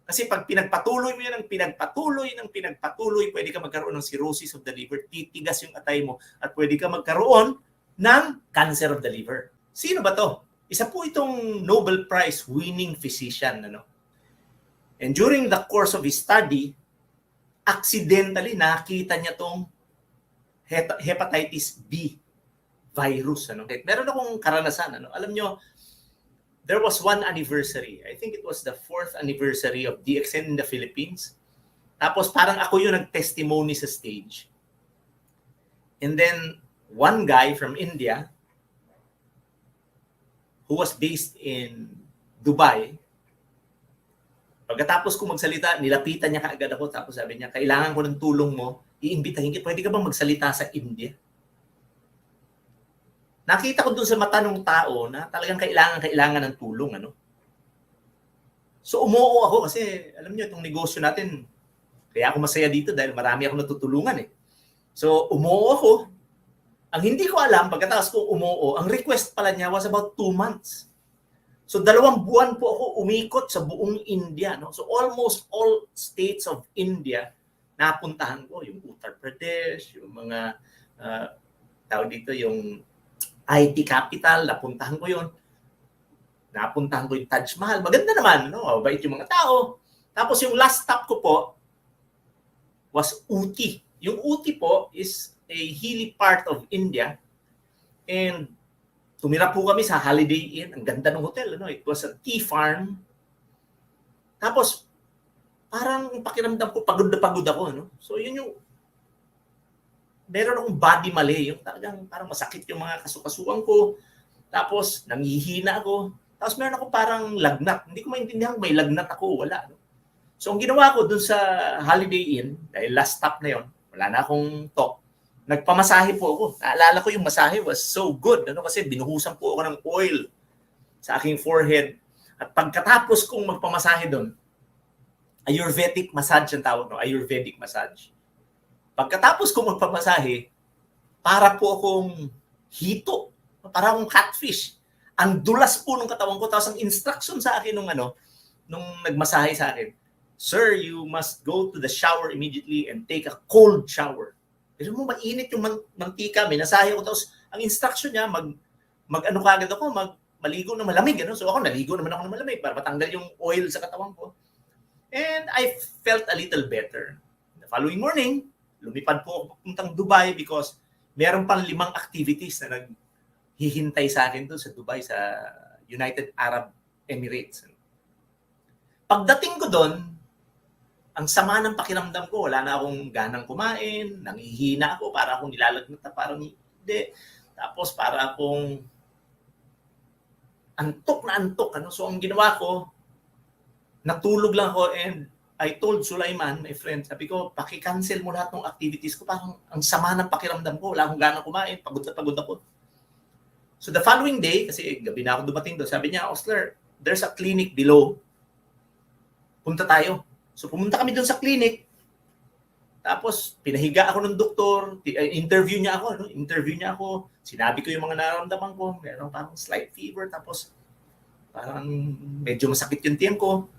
Kasi pag pinagpatuloy mo yan ng pinagpatuloy, pwede ka magkaroon ng cirrhosis of the liver, titigas yung atay mo, at pwede ka magkaroon ng cancer of the liver. Sino ba to? Isa po itong Nobel Prize winning physician. Ano? And during the course of his study, accidentally nakita niya tong hepatitis B virus. Ano? Meron akong karanasan. Ano? Alam nyo, there was one anniversary. I think it was the 4th anniversary of DXN in the Philippines. Tapos parang ako yung nag-testimony sa stage. And then one guy from India who was based in Dubai, pagkatapos ko magsalita, nilapitan niya kaagad ako. Tapos sabi niya, kailangan ko ng tulong mo. Iimbitahin kita. Pwede ka bang magsalita sa India? Nakita ko dun sa mata ng tao na talagang kailangan ng tulong. Ano? So umuo ako kasi alam niyo itong negosyo natin, kaya ako masaya dito dahil marami ako natutulungan eh. So umuo ako. Ang hindi ko alam, pagkatapos ko umuo, ang request pala niya was about 2 months. So 2 buwan po ako umikot sa buong India. No? So almost all states of India, napuntahan ko. Yung Uttar Pradesh, yung mga tawag dito, yung IT capital, napuntahan ko yun. Napuntahan ko yung Taj Mahal. Maganda naman, no? Mabait yung mga tao. Tapos yung last stop ko po was Uti. Yung Uti po is a hilly part of India. And tumira po kami sa Holiday Inn. Ang ganda ng hotel. Ano? It was a tea farm. Tapos, parang pakiramdam ko, pagod na pagod ako. No? So yun yung meron akong body mali, yung talagang parang masakit yung mga kasukasuan ko. Tapos, nanghihina ako. Tapos meron ako parang lagnat. Hindi ko maintindihan may lagnat ako, wala. No? So, ang ginawa ko dun sa Holiday Inn, dahil last stop na yon, wala na akong talk, nagpamasahe po ako. Naalala ko yung masahe was so good. Ano? Kasi binuhusan po ako ng oil sa aking forehead. At pagkatapos kong magpamasahe dun, Ayurvedic massage ang tawag, no? Ayurvedic massage. Pagkatapos kong magpamasahe, para po akong hito, para akong catfish. Ang dulas po ng katawan ko, tapos ang instruction sa akin nung nagmasahe sa akin, "Sir, you must go to the shower immediately and take a cold shower." Pero mo, mainit yung mantika, minasahe ko, tapos ang instruction niya, mag-ano kagad ako, maligo na malamig. Ano? So ako, naligo naman ako ng malamig para matanggal yung oil sa katawan ko. And I felt a little better. The following morning, lumipad po ako papuntang Dubai because meron pang 5 activities na naghihintay sa akin doon sa Dubai, sa United Arab Emirates. Pagdating ko doon, ang sama ng pakiramdam ko, wala na akong ganang kumain, nanghihina ako, para akong nilalagnat na parang hindi. Tapos para akong antok na antok. Ano? So ang ginawa ko, natulog lang ako and I told Sulaiman, my friend, sabi ko, paki-cancel mo lahat ng activities ko. Parang ang sama ng pakiramdam ko. Wala akong ganang kumain. Pagod na pagod ako. So the following day, kasi gabi na ako dumating doon, sabi niya, Osler, there's a clinic below. Punta tayo. So pumunta kami doon sa clinic. Tapos pinahiga ako ng doktor. Interview niya ako. No? Interview niya ako. Sinabi ko yung mga nararamdaman ko. Meron parang slight fever. Tapos parang medyo masakit yung tiyan ko.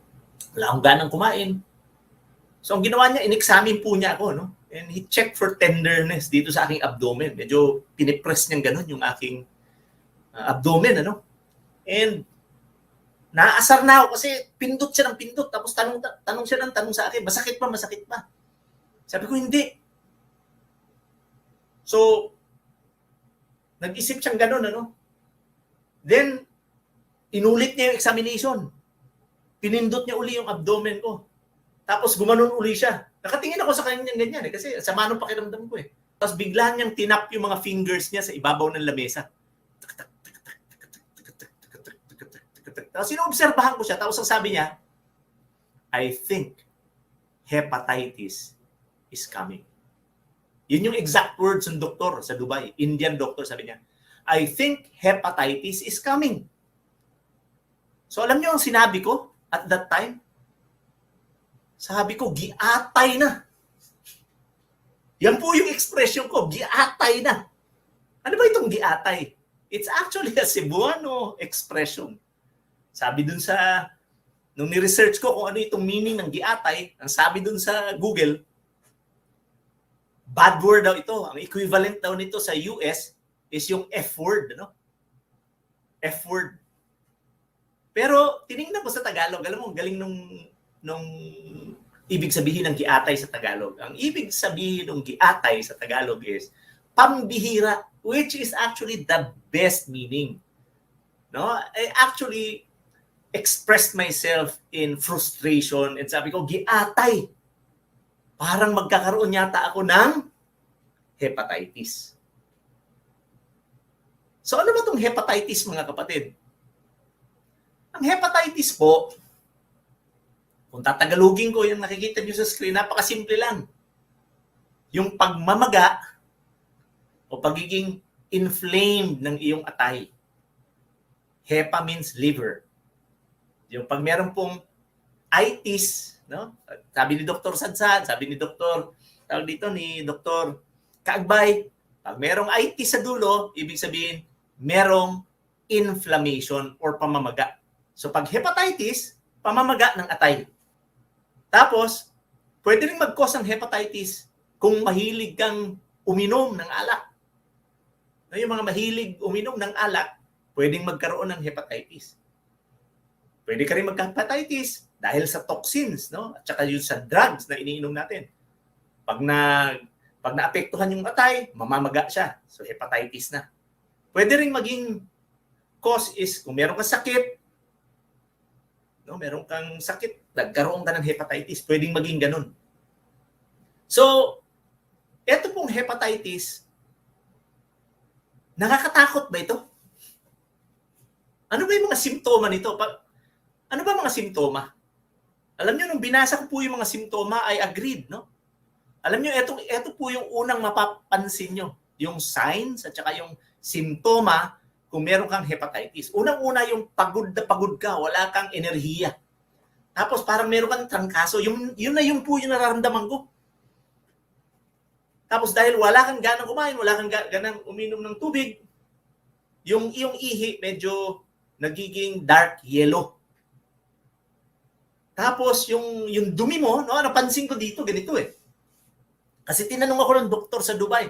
Wala akong ganang kumain. So ang ginawa niya, in-examine po niya ako, no? And he checked for tenderness dito sa aking abdomen. Medyo pinipress niyang ganun yung aking abdomen, ano? And naasar na ako kasi pindot siya ng pindot. Tapos tanong siya ng tanong sa akin, masakit pa? Sabi ko, hindi. So, nag-isip siyang ganun, ano? Then, inulit niya yung examination. Pinindot niya uli yung abdomen ko. Tapos gumanon uli siya. Nakatingin ako sa kanya ganyan kasi sama ng pakiramdam ko eh. Tapos bigla niyang tinap yung mga fingers niya sa ibabaw ng lamesa. Tapos sinoobserbahan ko siya. Tapos ang sabi niya, I think hepatitis is coming. Yun yung exact words ng doktor sa Dubai. Indian doctor, sabi niya, I think hepatitis is coming. So alam niyo ang sinabi ko at that time? Sabi ko, giatay na. Yan po yung expression ko, giatay na. Ano ba itong giatay? It's actually a Cebuano expression. Sabi dun sa nung ni-research ko kung ano itong meaning ng giatay, ang sabi dun sa Google, bad word daw ito. Ang equivalent daw nito sa US is yung F word, no? F word. Pero tiningnan ko sa Tagalog, alam mo, galing nung ibig sabihin ng giatay sa Tagalog. Ang ibig sabihin ng giatay sa Tagalog is pambihira, which is actually the best meaning. No? I actually expressed myself in frustration and sabi ko, giatay. Parang magkakaroon yata ako ng hepatitis. So ano ba itong hepatitis, mga kapatid? Ang hepatitis po, kung tatagalugin ko yung nakikita nyo sa screen, napakasimple lang. Yung pagmamaga o pagiging inflamed ng iyong atay. Hepa means liver. Yung pag meron pong itis, no? Sabi ni Dr. Sadsad, sabi ni Dr. tawag dito ni Dr. Kaagbay, pag merong itis sa dulo, ibig sabihin merong inflammation or pamamaga. So pag hepatitis, pamamaga ng atay. Tapos, pwede rin mag-cause ng hepatitis kung mahilig kang uminom ng alak. Yung mga mahilig uminom ng alak, pwedeng magkaroon ng hepatitis. Pwede ka rin magka-hepatitis dahil sa toxins, no? At saka yung sa drugs na iniinom natin. Pag naapektuhan yung atay, mamamaga siya. So hepatitis na. Pwede rin maging cause is kung meron kang sakit, no, meron kang sakit, nagkaroon ka ng hepatitis, pwedeng maging ganun. So, eto pong hepatitis, nakakatakot ba ito? Ano ba yung mga simptoma nito? Ano ba mga simptoma? Alam nyo, nung binasa ko po yung mga simptoma, I agreed, no? Alam nyo, eto po yung unang mapapansin nyo. Yung signs at saka yung simptoma kung meron kang hepatitis. Unang-una yung pagod na pagod ka, wala kang enerhiya. Tapos parang meron kang trangkaso. Yun na yung po yung nararamdaman ko. Tapos dahil wala kang ganang kumain, wala kang ganang uminom ng tubig, yung iyong ihi medyo nagiging dark yellow. Tapos yung dumi mo, no, napansin ko dito, ganito eh. Kasi tinanong ako ng doktor sa Dubai,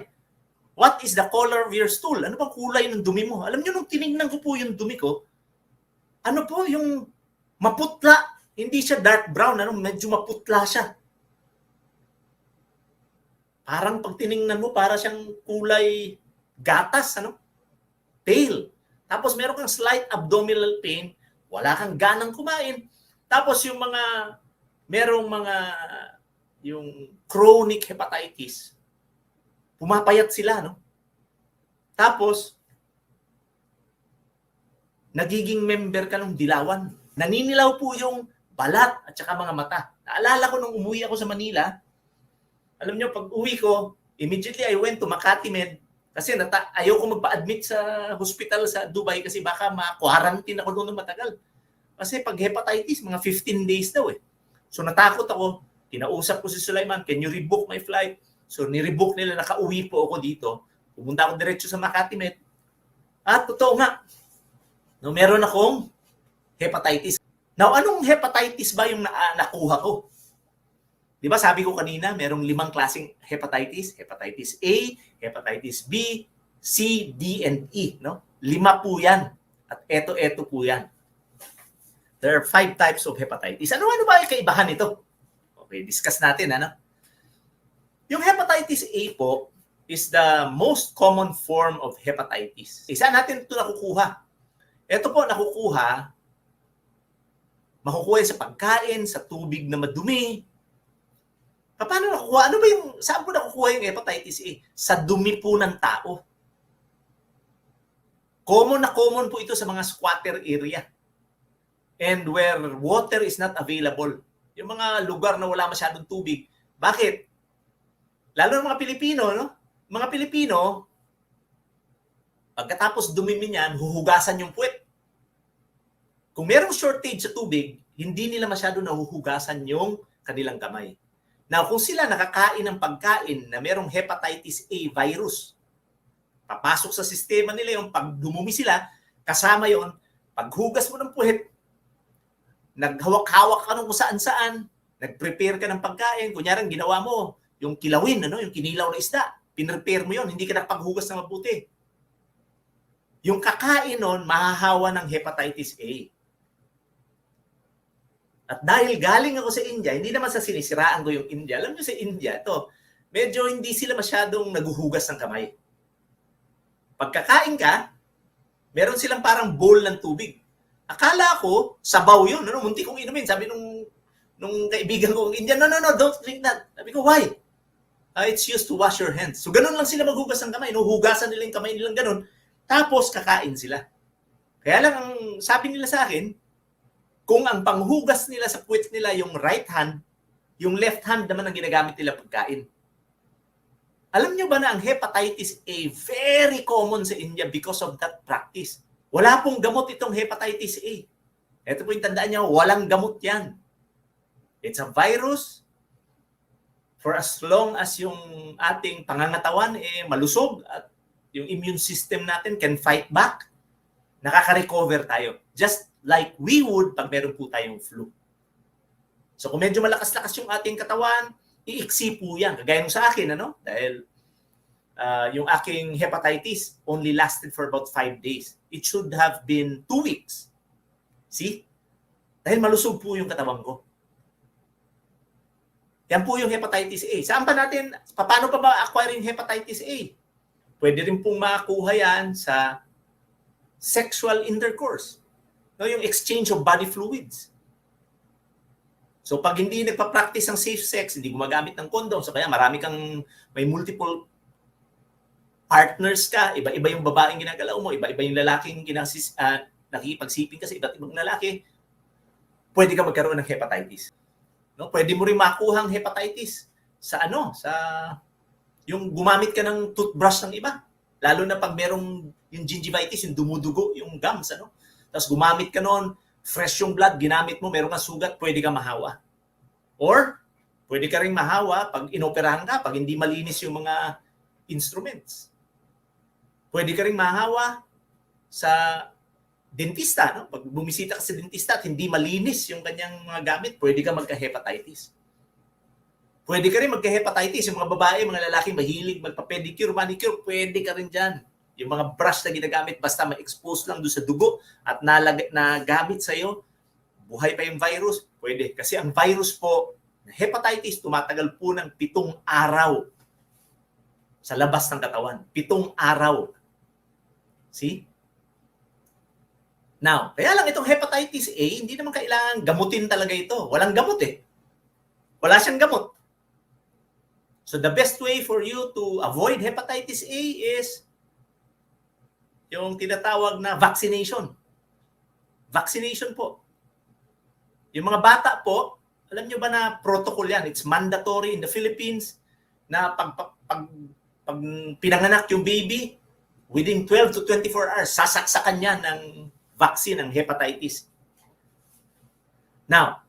what is the color of your stool? Ano bang kulay ng dumi mo? Alam niyo, nung tinignan ko po yung dumi ko, ano po, yung maputla. Hindi siya dark brown, ano, medyo maputla siya. Parang pag tinignan mo, para siyang kulay gatas, ano? Pale. Tapos meron kang slight abdominal pain, wala kang ganang kumain. Tapos yung yung chronic hepatitis, pumapayat sila, no? Tapos, nagiging member ka ng dilawan. Naninilaw po yung balat at saka mga mata. Naalala ko nung umuwi ako sa Manila, alam nyo, pag uwi ko, immediately I went to Makati Med kasi ayaw ko magpa-admit sa hospital sa Dubai kasi baka ma-quarantine ako doon ng matagal. Kasi pag hepatitis, mga 15 days daw eh. So natakot ako. Kinausap ko si Sulaiman, can you rebook my flight? So nirebook nila, nakauwi po ako dito. Pumunta ako diretso sa Makati Med. At totoo nga, no, meron akong hepatitis. Now, anong hepatitis ba yung nakuha ko? Di ba sabi ko kanina, merong 5 klaseng hepatitis. Hepatitis A, hepatitis B, C, D, and E. No? 5 po yan. At eto po yan. There are 5 types of hepatitis. Ano ba yung kaibahan nito? Okay, discuss natin. Ano? Yung hepatitis A po is the most common form of hepatitis. Saan natin ito nakukuha? Ito po makukuha sa pagkain, sa tubig na madumi. Paano nakukuha? Saan po nakukuha yung hepatitis A? Sa dumi po ng tao. Common po ito sa mga squatter area. And where water is not available. Yung mga lugar na wala masyadong tubig. Bakit? Lalo ng mga Pilipino, no? Mga Pilipino, pagkatapos dumimin yan, huhugasan yung puwet. Kung merong shortage sa tubig, hindi nila masyado nahuhugasan yung kanilang kamay. Now, kung sila nakakain ng pagkain na merong hepatitis A virus, papasok sa sistema nila yung pag dumumi sila, kasama yon paghugas mo ng puwet, naghawak-hawak ka nung kung saan-saan, nag-prepare ka ng pagkain, kunyari ginawa mo, yung kilawin, yung kinilaw na isda, pinrepare mo yun, hindi ka nakapaghugas na mabuti. Yung kakain nun, mahahawa ng hepatitis A. At dahil galing ako sa India, hindi naman sa sinisiraan ko yung India. Alam nyo sa India, medyo hindi sila masyadong naguhugas ng kamay. Pagkakain ka, meron silang parang bowl ng tubig. Akala ko, sabaw yun. Munti kong inumin. Sabi nung kaibigan ko ng India, no, don't drink that. Sabi ko, why? It's used to wash your hands. So ganun lang sila maghugas ng kamay. Hugasan nila yung kamay nilang ganun. Tapos kakain sila. Kaya lang ang sabi nila sa akin, kung ang panghugas nila sa puwet nila yung right hand, yung left hand naman ang ginagamit nila pagkain. Alam nyo ba na ang hepatitis A very common sa India because of that practice? Wala pong gamot itong hepatitis A. Ito po yung tandaan nyo, walang gamot yan. It's a virus. For as long as yung ating pangangatawan malusog at yung immune system natin can fight back, nakaka-recover tayo. Just like we would pag meron po tayong flu. So kung medyo malakas-lakas yung ating katawan, iiksi po yan. Kagaya nung sa akin, dahil yung aking hepatitis only lasted for about 5 days. It should have been 2 weeks. See? Dahil malusog po yung katawan ko. Yan po yung hepatitis A. Saan pa natin, paano pa ba acquiring hepatitis A? Pwede rin pong makuha yan sa sexual intercourse. Yung exchange of body fluids. So pag hindi nagpa-practice ng safe sex, hindi gumagamit ng condom, so kaya marami kang may multiple partners ka, iba-iba yung babaeng ginagalaw mo, iba-iba yung lalaking nakikipagsiping ka sa iba't ibang lalaki, pwede ka magkaroon ng hepatitis. Pwede mo rin makuha ang hepatitis sa yung gumamit ka ng toothbrush ng iba. Lalo na pag merong yung gingivitis, yung dumudugo, yung gums, Tapos gumamit ka noon, fresh yung blood, ginamit mo, meron kang sugat, pwede ka mahawa. Or, pwede ka rin mahawa pag inoperahan ka, pag hindi malinis yung mga instruments. Pwede ka rin mahawa sa dentista. Pag bumisita ka sa dentista at hindi malinis yung kanyang mga gamit, pwede ka magka-hepatitis. Pwede ka rin magka-hepatitis. Yung mga babae, mga lalaki, mahilig magpa-pedicure, manicure, pwede ka rin dyan. Yung mga brush na ginagamit, basta ma-expose lang doon sa dugo at nagamit sa'yo, buhay pa yung virus, pwede. Kasi ang virus po, hepatitis, tumatagal po ng 7 araw sa labas ng katawan. 7 araw. See? Now, kaya lang itong hepatitis A, hindi naman kailangan gamutin talaga ito. Walang gamot Wala siyang gamot. So the best way for you to avoid hepatitis A is yung tinatawag na vaccination. Vaccination po. Yung mga bata po, alam nyo ba na protocol yan? It's mandatory in the Philippines na pag pinanganak yung baby, within 12 to 24 hours, sasaksakan niya ng vaccine ng hepatitis. Now,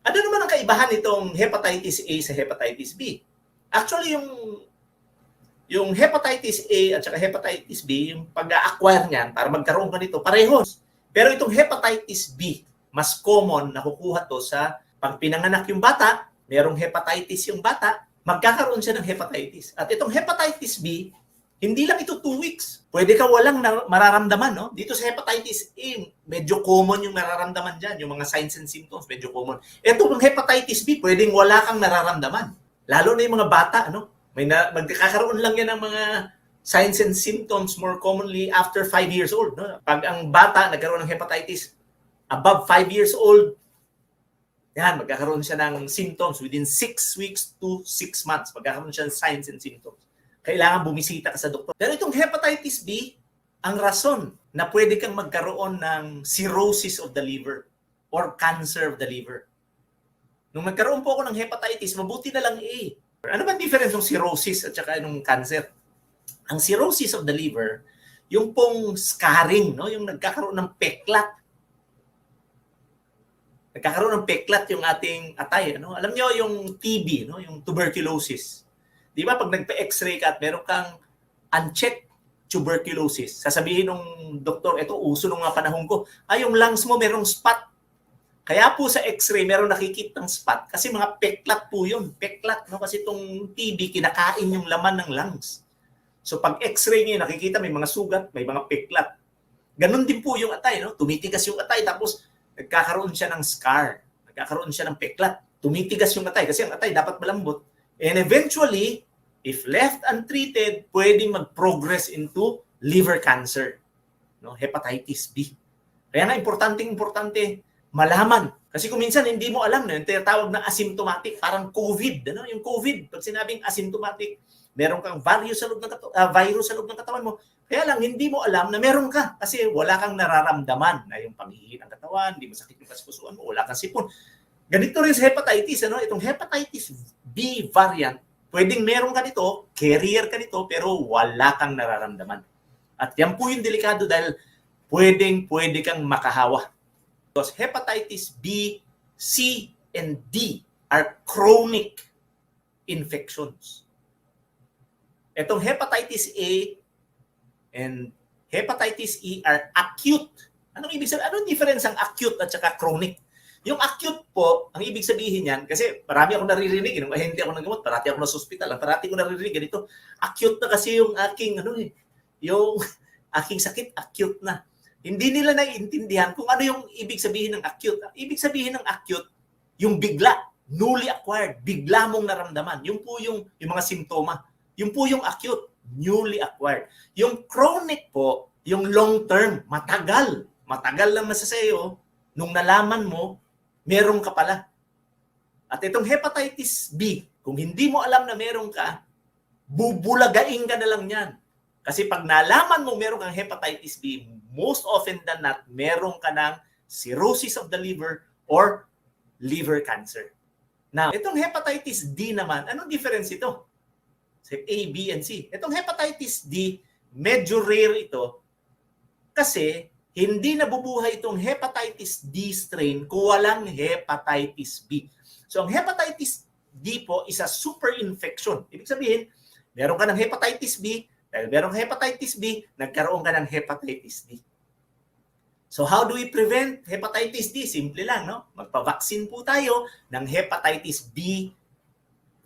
ano naman ang kaibahan nitong hepatitis A sa hepatitis B? Actually, yung hepatitis A at saka hepatitis B, yung pag-acquire niyan para magkaroon ka nito, parehos. Pero itong hepatitis B, mas common na kukuha to sa pag pinanganak yung bata, merong hepatitis yung bata, magkakaroon siya ng hepatitis. At itong hepatitis B, hindi lang ito 2 weeks. Pwede ka walang mararamdaman. Dito sa hepatitis A, medyo common yung nararamdaman dyan. Yung mga signs and symptoms, medyo common. Ito, yung hepatitis B, pwedeng wala kang nararamdaman. Lalo na yung mga bata, magkakaroon lang yan ng mga signs and symptoms more commonly after 5 years old. Pag ang bata nagkaroon ng hepatitis above 5 years old, yan, magkakaroon siya ng symptoms within 6 weeks to 6 months. Magkakaroon siya ng signs and symptoms. Kailangan bumisita ka sa doktor. Pero itong hepatitis B, ang rason na pwede kang magkaroon ng cirrhosis of the liver or cancer of the liver. Nung nagkaroon po ako ng hepatitis, mabuti na lang A. Ano ba difference ng cirrhosis at saka ng cancer? Ang cirrhosis of the liver, yung pong scarring, yung nagkakaroon ng peklat. Nagkakaroon ng peklat yung ating atay. Alam nyo yung TB, yung tuberculosis. Di ba pag nagpa-x-ray ka at meron kang unchecked tuberculosis, sasabihin ng doktor, ito uso nung mga panahon ko, yung lungs mo merong spot. Kaya po sa x-ray, meron nakikitang spot kasi mga peklat po yun. Peklat, no? Kasi itong TB, kinakain yung laman ng lungs. So pag x-ray niyo, nakikita may mga sugat, may mga peklat. Ganon din po yung atay, no? Tumitigas yung atay, tapos nagkakaroon siya ng scar. Nagkakaroon siya ng peklat. Tumitigas yung atay kasi ang atay dapat malambot. And eventually, if left untreated, pwedeng mag-progress into liver cancer, no? Hepatitis B. Kaya nga, importante malaman. Kasi kung minsan hindi mo alam na yung tinatawag na asymptomatic, parang COVID. Ano? Yung COVID, pag sinabing asymptomatic, meron kang virus sa loob ng katawan mo. Kaya lang, hindi mo alam na meron ka kasi wala kang nararamdaman na yung panghihi ng katawan, hindi masakit yung kaspusuan mo, wala kang sipon. Ganito rin sa hepatitis. Ano? Itong hepatitis B variant, pwedeng meron ka nito, carrier ka nito, pero wala kang nararamdaman. At yan po yung delikado dahil pwede kang makahawa. Because hepatitis B, C, and D are chronic infections. Itong hepatitis A and hepatitis E are acute. Anong ibig sabihin? Anong difference ang acute at saka chronic? Yung acute po, ang ibig sabihin yan, kasi marami akong naririnig, hindi ako naggamot, parati ako nasa ospital, parati ko naririnig, ganito, acute na kasi yung aking, yung aking sakit, acute na. Hindi nila naiintindihan kung ano yung ibig sabihin ng acute. Ibig sabihin ng acute, yung bigla, newly acquired, bigla mong naramdaman. Yung po yung mga simptoma. Yung po yung acute, newly acquired. Yung chronic po, yung long term, matagal. Matagal lang na sa sayo, nung nalaman mo, meron ka pala. At itong hepatitis B, kung hindi mo alam na meron ka, bubulagain ka na lang yan. Kasi pag nalaman mo meron kang hepatitis B, most often than not, meron ka ng cirrhosis of the liver or liver cancer. Now, itong hepatitis D naman, anong difference ito? Sa A, B, and C. Itong hepatitis D, medyo rare ito kasi hindi nabubuhay itong hepatitis D strain kung walang hepatitis B. So, ang hepatitis D po is a super infection. Ibig sabihin, meron ka ng hepatitis B, dahil merong hepatitis B, nagkaroon ka ng hepatitis D. So how do we prevent hepatitis D? Simple lang, no? Magpa-vaccine po tayo ng hepatitis B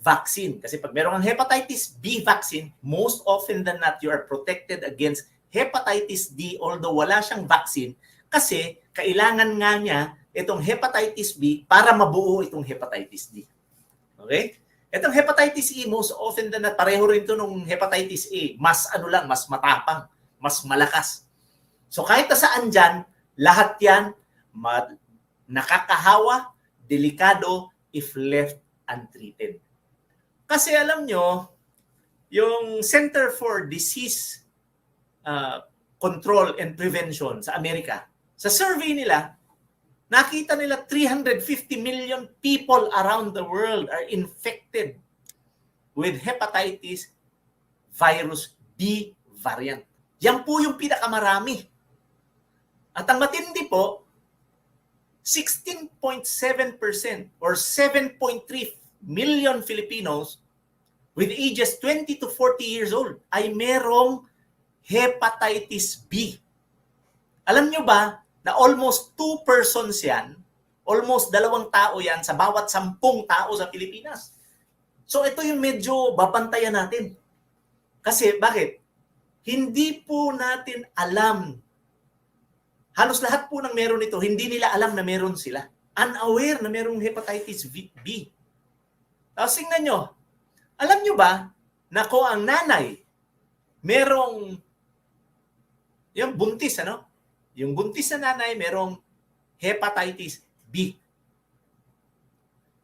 vaccine. Kasi pag meron kang hepatitis B vaccine, most often than not, you are protected against hepatitis D, although wala siyang vaccine, kasi kailangan nga niya itong hepatitis B para mabuo itong hepatitis D. Okay? Itong hepatitis E, most often na pareho rin ito nung hepatitis A. Mas mas matapang, mas malakas. So kahit na saan dyan, lahat yan nakakahawa, delikado if left untreated. Kasi alam nyo, yung Center for Disease Control and Prevention sa Amerika, sa survey nila, nakita nila 350 million people around the world are infected with hepatitis virus B variant. Yan po yung pinakamarami. At ang matindi po, 16.7% or 7.3 million Filipinos with ages 20 to 40 years old ay merong hepatitis B. Alam nyo ba, na almost 2 persons yan, almost 2 tao yan sa bawat 10 tao sa Pilipinas. So ito yung medyo babantayan natin. Kasi bakit? Hindi po natin alam. Halos lahat po ng meron ito, hindi nila alam na meron sila. Unaware na merong hepatitis B. Tapos tingnan nyo, alam nyo ba na kung ang nanay merong yung buntis, yung buntis na nanay merong hepatitis B.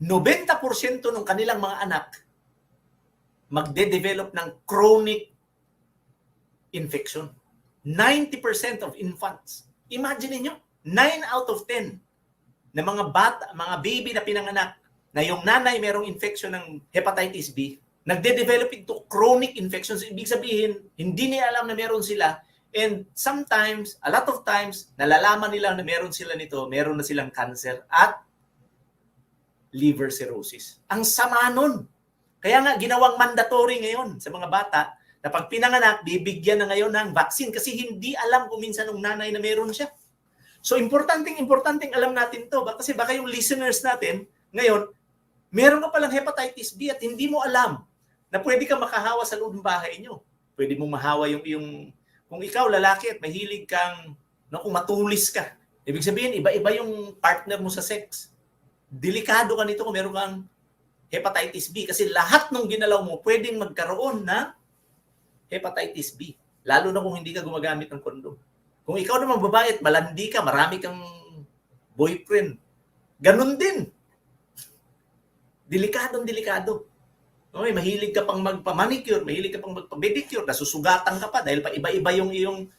90% ng kanilang mga anak magde-develop ng chronic infection. 90% of infants. Imagine niyo, 9 out of 10 na mga bata, mga baby na pinanganak na yung nanay merong infection ng hepatitis B, nagde-develop into chronic infections. Ibig sabihin, hindi nila alam na meron sila. And sometimes, a lot of times, nalalaman nila na meron sila nito, meron na silang cancer at liver cirrhosis. Ang sama nun. Kaya nga, ginawang mandatory ngayon sa mga bata na pag pinanganak, bibigyan na ngayon ng vaccine kasi hindi alam kung minsan ng nanay na meron siya. So, importanteng alam natin to. Kasi baka yung listeners natin, ngayon, meron ka palang hepatitis B at hindi mo alam na pwede ka makahawa sa loob ng bahay nyo. Pwede mong mahawa yung kung ikaw lalaki at mahilig kang, no, kung matulis ka. Ibig sabihin, iba-iba yung partner mo sa sex. Delikado ka nito kung meron kang hepatitis B kasi lahat ng ginalaw mo pwedeng magkaroon ng hepatitis B. Lalo na kung hindi ka gumagamit ng kondom. Kung ikaw naman babae at malandi ka, marami kang boyfriend, ganun din. Delikado. Okay, mahilig ka pang magpa-manicure, mahilig ka pang magpa-pedicure, nasusugatan ka pa dahil pa iba-iba yung iyong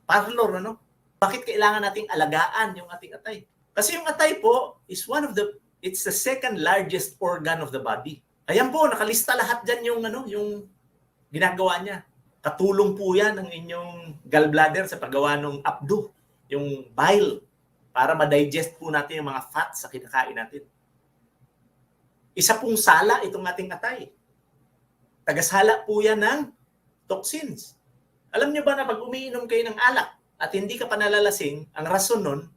parlor, ano? Bakit kailangan nating alagaan yung ating atay? Kasi yung atay po is it's the second largest organ of the body. Ayan po, nakalista lahat dyan yung ginagawa niya. Katulong po yan ng inyong gallbladder sa paggawa ng abdo, yung bile, para ma-digest po natin yung mga fats sa kinakain natin. Isa pong sala itong ating atay. Tagasala po yan ng toxins. Alam niyo ba na pag umiinom kayo ng alak at hindi ka pa nalalasing, ang rason nun,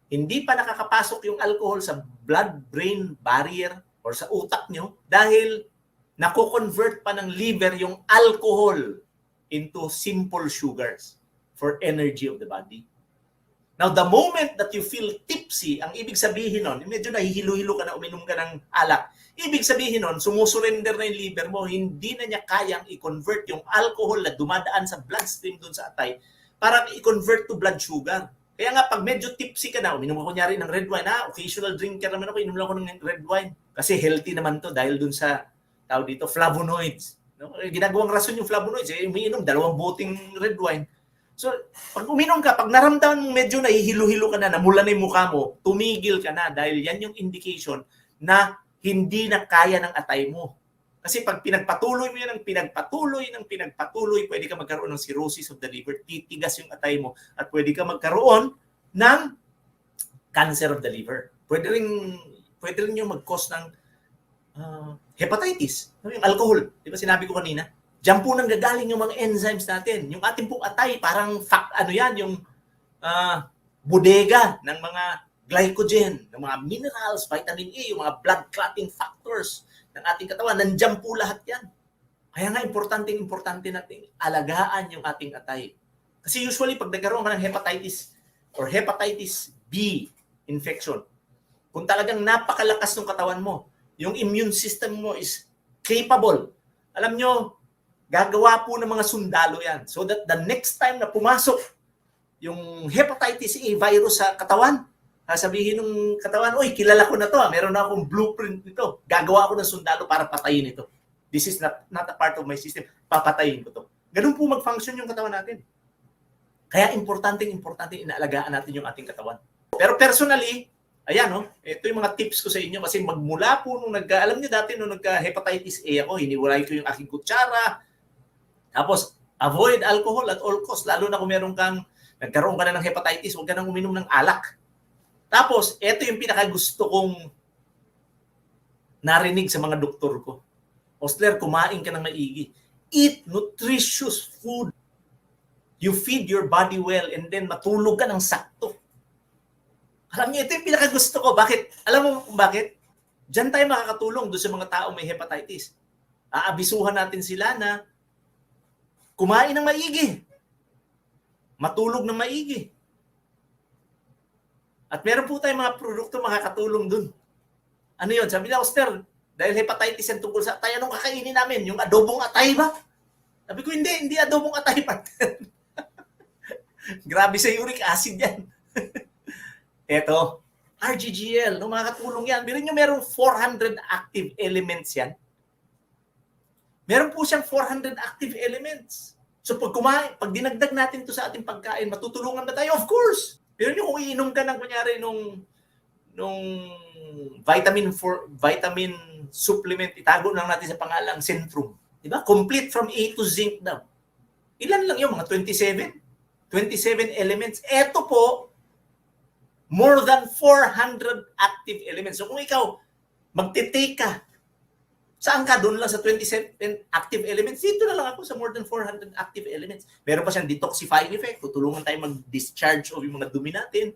hindi pa nakakapasok yung alcohol sa blood-brain barrier or sa utak nyo dahil nako-convert pa ng liver yung alcohol into simple sugars for energy of the body. Now, the moment that you feel tipsy, ang ibig sabihin nun, medyo nahihilo-hilo ka na, uminom ka ng alak, ibig sabihin nun, sumusurrender na yung liver mo, hindi na niya kayang i-convert yung alcohol na dumadaan sa bloodstream dun sa atay para i-convert to blood sugar. Kaya nga, pag medyo tipsy ka na, uminom ako kunyari ng red wine, occasional drinker naman ako, inom lang ako ng red wine. Kasi healthy naman to dahil dun sa, tawag dito, flavonoids. No? Ginagawang rason yung flavonoids, umiinom, 2 boting red wine. So, pag uminom ka, pag naramdaman mo medyo nahihilo-hilo ka na, namula na yung mukha mo, tumigil ka na dahil yan yung indication na hindi na kaya ng atay mo. Kasi pag pinagpatuloy mo yan ng pinagpatuloy, pwede ka magkaroon ng cirrhosis of the liver, titigas yung atay mo, at pwede ka magkaroon ng cancer of the liver. Pwede rin yung mag-cause ng hepatitis, yung alcohol. Di ba sinabi ko kanina? Diyan po nang gagaling yung mga enzymes natin. Yung ating pong atay, parang yung bodega ng mga glycogen, ng mga minerals, vitamin A, yung mga blood clotting factors ng ating katawan. Nandiyan po lahat yan. Kaya nga, importante natin alagaan yung ating atay. Kasi usually, pag nagkaroon ka ng hepatitis or hepatitis B infection, kung talagang napakalakas ng katawan mo, yung immune system mo is capable. Alam nyo, gagawa po ng mga sundalo yan so that the next time na pumasok yung hepatitis A virus sa katawan, sabihin ng katawan, oy, kilala ko na to, meron na akong blueprint nito. Gagawa ako ng sundalo para patayin ito. This is not a part of my system. Papatayin ko to. Ganun po mag-function yung katawan natin. Kaya importante inaalagaan natin yung ating katawan. Pero personally, ayan, ito yung mga tips ko sa inyo kasi magmula po alam niyo dati nung nagka-hepatitis A ako, hiniwalay ko yung aking kutsara. Tapos, avoid alcohol at all costs. Lalo na kung nagkaroon ka na ng hepatitis, huwag ka nang uminom ng alak. Tapos, ito yung pinakagusto kong narinig sa mga doktor ko. Osler, kumain ka ng maigi. Eat nutritious food. You feed your body well and then matulog ka ng sakto. Alam niyo, ito yung pinakagusto ko. Bakit? Alam mo kung bakit? Diyan tayo makakatulong doon sa mga taong may hepatitis. Aabisuhan natin sila na kumain ng maigi. Matulog ng maigi. At meron po tayong mga produkto makakatulong dun. Ano yun? Sabi na, Oster, dahil hepatitis yan tungkol sa atay, anong kakainin namin? Yung adobong atay ba? Sabi ko, hindi adobong atay pa. Grabe sa uric acid yan. Eto, RGGL, makakatulong yan. Birin nyo merong 400 active elements yan. Meron po siyang 400 active elements. So pag dinagdag natin to sa ating pagkain, matutulungan na tayo? Of course! Pero yung kung iinom ka ng kunyari nung vitamin supplement, itago lang natin sa pangalang Centrum. Diba? Complete from A to zinc daw. Ilan lang yung mga 27 elements. Ito po, more than 400 active elements. So kung ikaw, magte-take ka, saan ka? Doon lang sa 27 active elements. Dito na lang ako sa more than 400 active elements. Meron pa siyang detoxifying effect. Tutulungan tayo mag-discharge of yung mga dumi natin.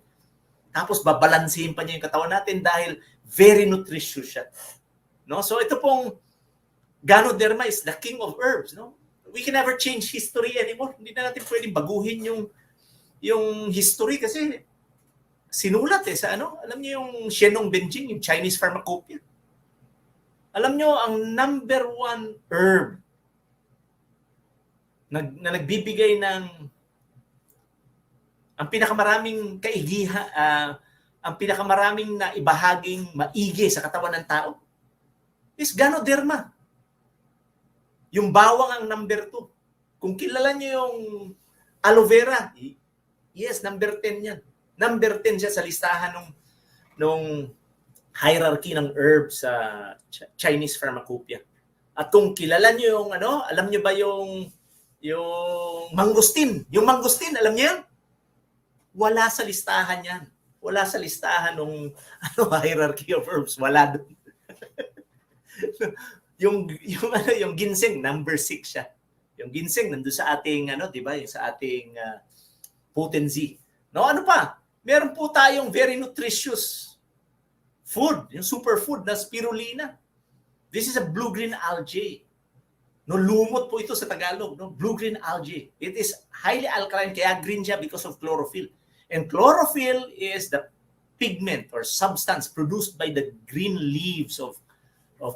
Tapos babalansehin pa niya yung katawan natin dahil very nutritious siya. No? So ito pong Ganoderma is the king of herbs. No? We can never change history anymore. Hindi na natin pwedeng baguhin yung history kasi sinulat sa alam niyo yung Shenong Benjing, yung Chinese Pharmacopoeia. Alam niyo ang number 1 herb na nagbibigay ng ang pinakamaraming ang pinakamaraming na ibahaging maigi sa katawan ng tao is Ganoderma. Yung bawang ang number 2. Kung kilala niyo yung aloe vera, yes, number 10 yan. Number 10 siya sa listahan nung hierarchy ng herbs sa Chinese Pharmacopoeia. At kung kilala niyo yung alam niyo ba yung mangosteen? Yung mangosteen, alam niyo yan? Wala sa listahan yan. Wala sa listahan ng hierarchy of herbs. Wala doon. yung ginseng, number 6 siya. Yung ginseng nandoon sa ating di ba? Yung sa ating potency. No, ano pa? Meron po tayong very nutritious food, yung superfood na spirulina. This is a blue-green algae. No, lumot po ito sa Tagalog, no? Blue-green algae. It is highly alkaline, kaya green siya because of chlorophyll. And chlorophyll is the pigment or substance produced by the green leaves of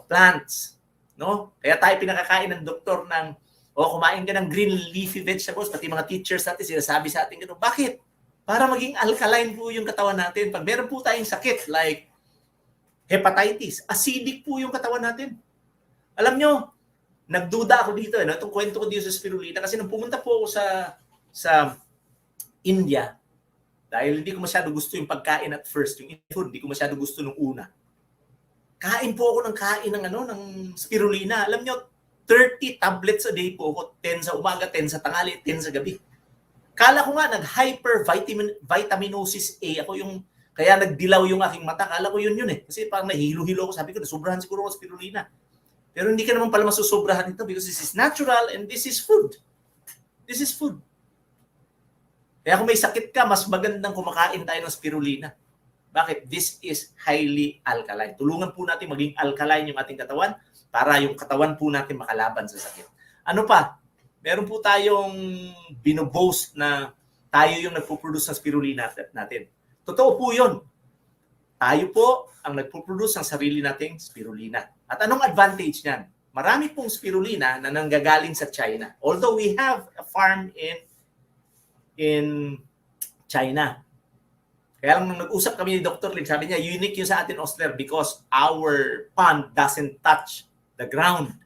plants. No? Kaya tayo pinakakain ng doktor ng kumain ka ng green leafy vegetables, pati mga teachers natin sinasabi sa atin gano'n. Bakit? Para maging alkaline po yung katawan natin. Pag meron po tayong sakit like hepatitis, acidic po yung katawan natin. Alam nyo, nagduda ako dito. Itong kwento ko dito sa spirulina kasi nung pumunta po ako sa India, dahil hindi ko masyado gusto yung pagkain at first, yung food, hindi ko masyado gusto nung una. Kain po ako ng ng spirulina. Alam nyo, 30 tablets a day po ako. 10 sa umaga, 10 sa tanghali, 10 sa gabi. Kala ko nga, nag-hypervitaminosis A ako kaya nagdilaw yung aking mata. Kala ko yun Kasi parang nahihilo-hilo ako. Sabi ko, nasubrahan siguro ako spirulina. Pero hindi ka naman pala masusobrahan ito because this is natural and this is food. This is food. Kaya kung may sakit ka, mas magandang kumakain tayo ng spirulina. Bakit? This is highly alkaline. Tulungan po natin maging alkaline yung ating katawan para yung katawan po natin makalaban sa sakit. Ano pa? Meron po tayong binoboast na tayo yung nagpo-produce ng spirulina natin. Totoo po yun. Tayo po ang nagpo-produce ng sarili nating spirulina. At anong advantage niyan? Marami pong spirulina na nanggagaling sa China. Although we have a farm in China. Kaya lang nung nag-usap kami ni Dr. Lim, sabi niya, unique yun sa atin, Osler, because our pond doesn't touch the ground.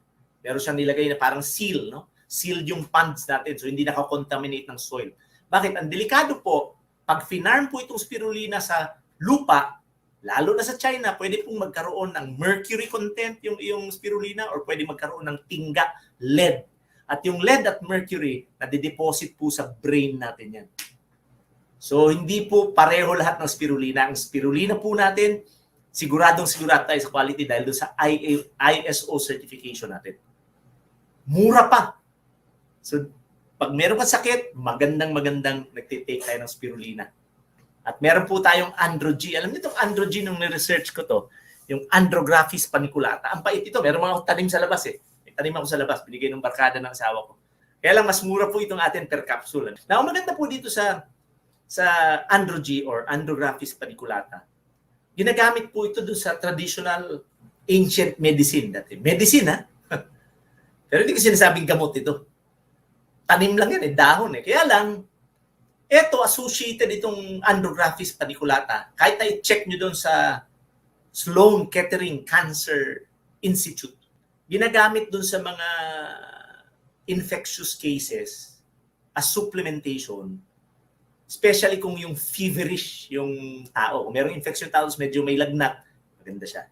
Meron siyang nilagay na parang seal, no? Sealed yung ponds natin, so hindi nakakontaminate ng soil. Bakit? Ang delikado po, pag finarm po itong spirulina sa lupa, lalo na sa China, pwede pong magkaroon ng mercury content yung spirulina or pwede magkaroon ng tingga, lead. At yung lead at mercury, nadideposit po sa brain natin yan. So, hindi po pareho lahat ng spirulina. Ang spirulina po natin, sigurado tayo sa quality dahil doon sa ISO certification natin. Mura pa. So, pag meron kang sakit, magandang nagtitake tayo ng spirulina. At meron po tayong Andro-G. Alam niyo itong Andro-G nung ni-research ko to, yung Andrographis paniculata. Ang pait ito, meron mga tanim sa labas May tanim ako sa labas, binigay ng barkada ng asawa ko. Kaya lang mas mura po itong atin per capsule. Now, maganda po dito sa Andro-G or Andrographis paniculata. Ginagamit po ito doon sa traditional ancient medicine dati. Medicine, Pero hindi ko sinasabing gamot ito. Tanim lang yan, dahon Kaya lang, eto associated itong Andrographis paniculata. Kahit i-check nyo doon sa Sloan Kettering Cancer Institute, ginagamit doon sa mga infectious cases as supplementation, especially kung yung feverish yung tao. Kung merong infection tao, medyo may lagnat, maganda siya.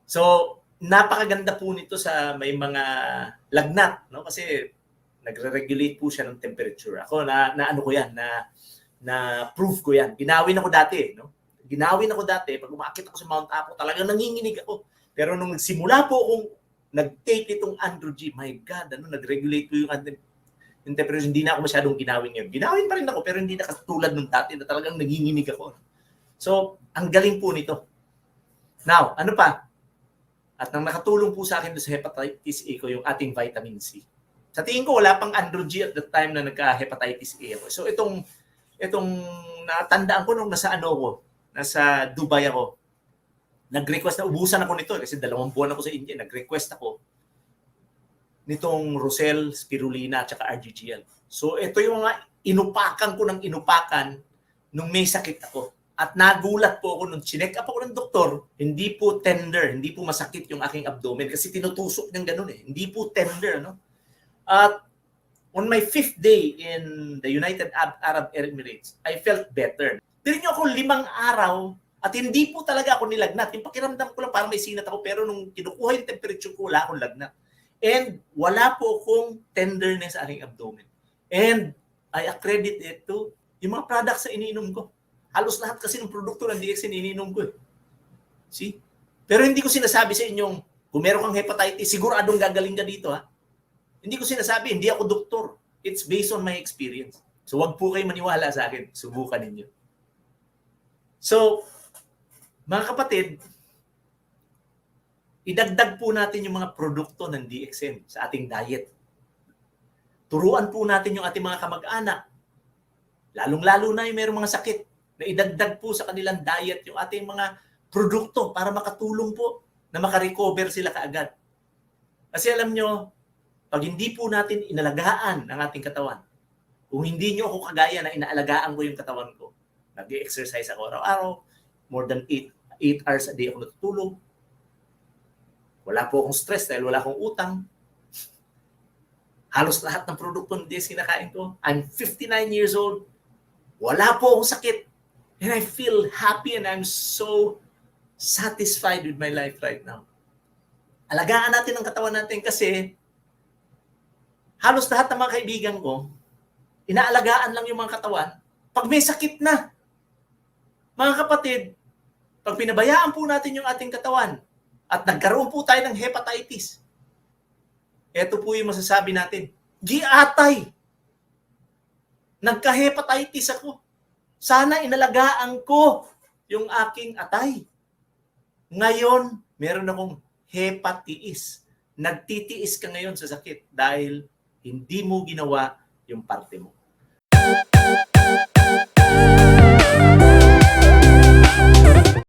So, napakaganda po nito sa may mga lagnat, no? Kasi nagre-regulate po siya ng temperature. Ako na ano ko yan, na proof ko yan. Ginawin ako dati, no? Pag umakit ako sa Mount Apo, talagang nanginginig ako. Pero nung simula po akong nag-take itong Andro-G, my God, nag-regulate po yung temperature. Hindi na ako masyadong ginawin ngayon. Ginawin pa rin ako, pero hindi na katulad nung dati na talagang nanginginig ako. So, ang galing po nito. Now, ano pa? At nang nakatulong po sa akin sa hepatitis A ko yung ating vitamin C. Sa tingin ko, wala pang Andrew G at that time na nagka-hepatitis A ako. So, itong natandaan ko nung nasa nasa Dubai ako, nag-request na ubusan ako nito kasi 2 buwan ako sa India, nag-request ako nitong Rosel, Spirulina at saka RGGL. So ito yung mga inupakan ko ng inupakan nung may sakit ako. At nagulat po ako nung chinek up ako ng doktor, hindi po tender, hindi po masakit yung aking abdomen kasi tinutusok ng ganun eh. Hindi po tender, no? At on my 5th day in the United Arab Emirates, I felt better. Tirin niyo ako 5 araw at hindi po talaga ako nilagnat. Yung pakiramdam ko lang parang may sinat ako pero nung kinukuha yung temperature ko, wala akong lagnat. And wala po akong tenderness sa aking abdomen. And I accredit it to yung mga products na iniinom ko. Halos lahat kasi ng produkto ng DXN iniinom ko eh. See? Pero hindi ko sinasabi sa inyong, kung meron kang hepatitis, siguradong gagaling ka dito ha. Hindi ko sinasabi, hindi ako doktor. It's based on my experience. So wag po kayo maniwala sa akin. Subukan ninyo. So, mga kapatid, idagdag po natin yung mga produkto ng DXN sa ating diet. Turuan po natin yung ating mga kamag-anak, lalong-lalo na yung mayroong mga sakit, na idagdag po sa kanilang diet yung ating mga produkto para makatulong po na makarecover sila kaagad. Kasi alam nyo, pag hindi po natin inalagaan ang ating katawan, kung hindi nyo ako kagaya na inaalagaan ko yung katawan ko, nag-exercise ako araw-araw, more than 8 hours a day ako natutulog, wala po akong stress dahil wala akong utang. Halos lahat ng produkto hindi sinakain ko. I'm 59 years old. Wala po akong sakit. And I feel happy and I'm so satisfied with my life right now. Alagaan natin ang katawan natin kasi halos lahat ng mga kaibigan ko, inaalagaan lang yung mga katawan pag may sakit na. Mga kapatid, pag pinabayaan po natin yung ating katawan, at nagkaroon po tayo ng hepatitis. Ito po yung masasabi natin. Giatay! Nagka-hepatitis ako. Sana inalagaan ko yung aking atay. Ngayon, meron akong hepatitis. Nagtitiis ka ngayon sa sakit dahil hindi mo ginawa yung parte mo.